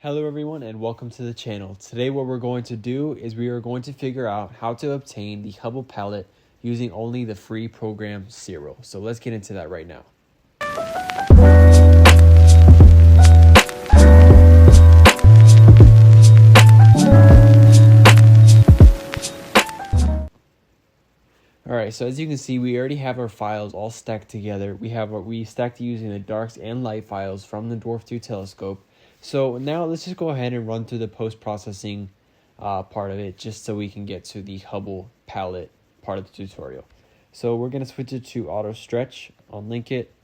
Hello everyone and welcome to the channel. Today what we're going to do is we are going to figure out how to obtain the Hubble palette using only the free program Siril. So let's get into that right now. Alright, so as you can see, we already have our files all stacked together. We stacked using the darks and light files from the Dwarf 2 telescope. So now let's just go ahead and run through the post-processing part of it just so we can get to the Hubble palette part of the tutorial. So we're going to switch it to auto stretch, unlink it.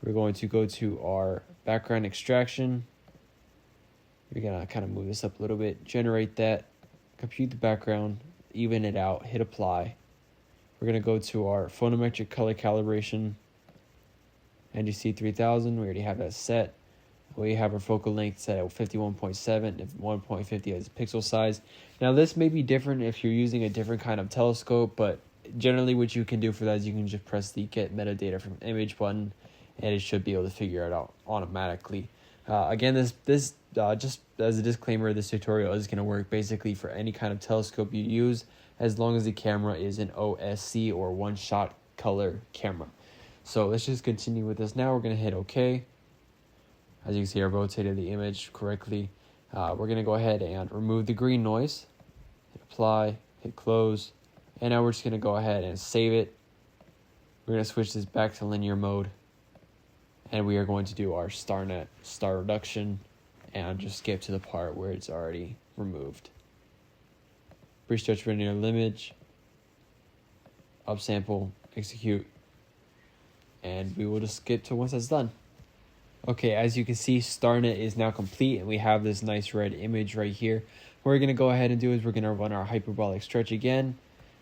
We're going to go to our background extraction. We're going to kind of move this up a little bit, generate that, compute the background, even it out, hit apply. We're going to go to our photometric color calibration, NGC 3000. We already have that set. We have our focal length set at 51.7 if 1.50 as a pixel size. Now this may be different if you're using a different kind of telescope, but generally what you can do for that is you can just press the get metadata from image button and it should be able to figure it out automatically. Again, this just as a disclaimer, this tutorial is going to work basically for any kind of telescope you use as long as the camera is an OSC or one-shot color camera. So let's just continue with this. Now we're going to hit OK. As you can see, I rotated the image correctly. We're going to go ahead and remove the green noise. Hit apply, hit close. And now we're just going to go ahead and save it. We're going to switch this back to linear mode. And we are going to do our star reduction and just skip to the part where it's already removed. Pre-stretch linear image, upsample, execute, and we will just skip to once that's done. Okay, as you can see, StarNet is now complete, and we have this nice red image right here. What we're going to go ahead and do is we're going to run our hyperbolic stretch again,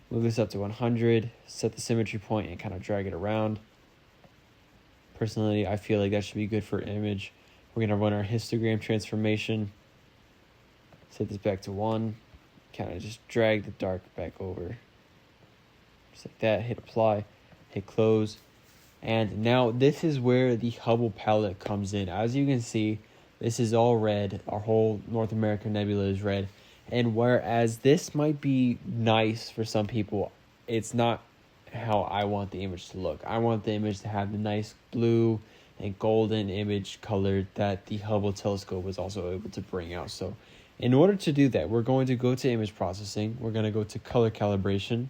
move this up to 100, set the symmetry point, and kind of drag it around. Personally, I feel like that should be good for an image. We're going to run our histogram transformation, set this back to 1, kind of just drag the dark back over, just like that, hit apply, hit close. And now this is where the Hubble palette comes in. As you can see, this is all red. Our whole North American nebula is red. And whereas this might be nice for some people, it's not how I want the image to look. I want the image to have the nice blue and golden image color that the Hubble telescope was also able to bring out. So in order to do that, we're going to go to image processing. We're going to go to color calibration.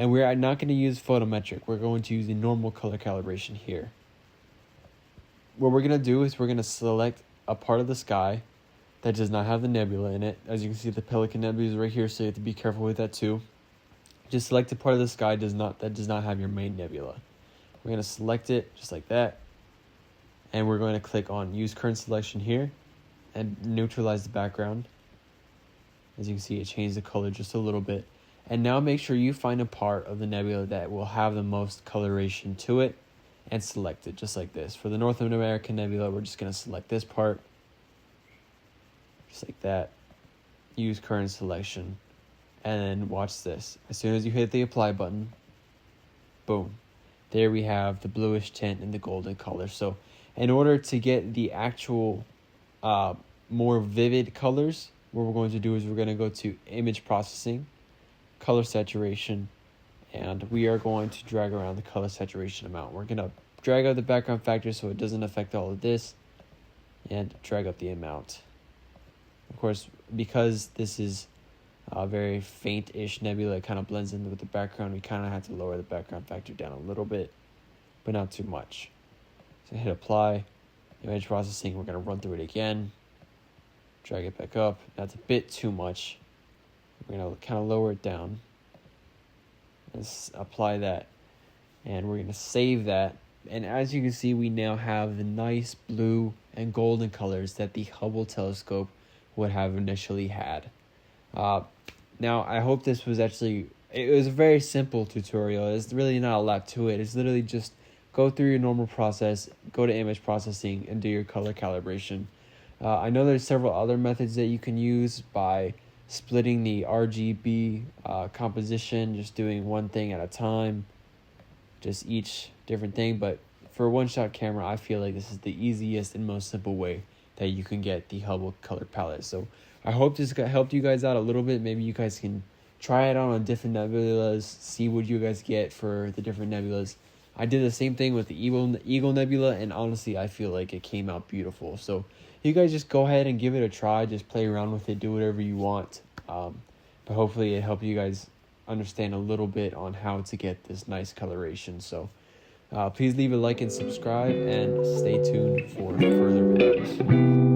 And we're not going to use photometric. We're going to use the normal color calibration here. What we're going to do is we're going to select a part of the sky that does not have the nebula in it. As you can see, the Pelican Nebula is right here, so you have to be careful with that too. Just select a part of the sky that does not have your main nebula. We're going to select it just like that. And we're going to click on Use Current Selection here and neutralize the background. As you can see, it changed the color just a little bit. And now make sure you find a part of the nebula that will have the most coloration to it and select it just like this. For the North American Nebula, we're just going to select this part. Just like that. Use current selection. And then watch this. As soon as you hit the apply button, boom. There we have the bluish tint and the golden color. So in order to get the actual more vivid colors, what we're going to do is we're going to go to image processing, color saturation, and we are going to drag around the color saturation amount. We're going to drag out the background factor so it doesn't affect all of this, and drag up the amount. Of course, because this is a very faint-ish nebula, it kind of blends in with the background. We kind of have to lower the background factor down a little bit, but not too much. So hit apply, image processing, we're going to run through it again, drag it back up. That's a bit too much. We're going to kind of lower it down. Let's apply that. And we're going to save that. And as you can see, we now have the nice blue and golden colors that the Hubble telescope would have initially had. Now, I hope this was it was a very simple tutorial. There's really not a lot to it. It's literally just go through your normal process, go to image processing, and do your color calibration. I know there's several other methods that you can use by splitting the RGB composition, just doing one thing at a time, just each different thing. But for a one-shot camera, I feel like this is the easiest and most simple way that you can get the Hubble color palette. So I hope this helped you guys out a little bit. Maybe you guys can try it on different nebulas, see what you guys get for the different nebulas. I did the same thing with the Eagle Nebula, and honestly, I feel like it came out beautiful. So you guys just go ahead and give it a try. Just play around with it. Do whatever you want. But hopefully it helped you guys understand a little bit on how to get this nice coloration. So please leave a like and subscribe, and stay tuned for further videos.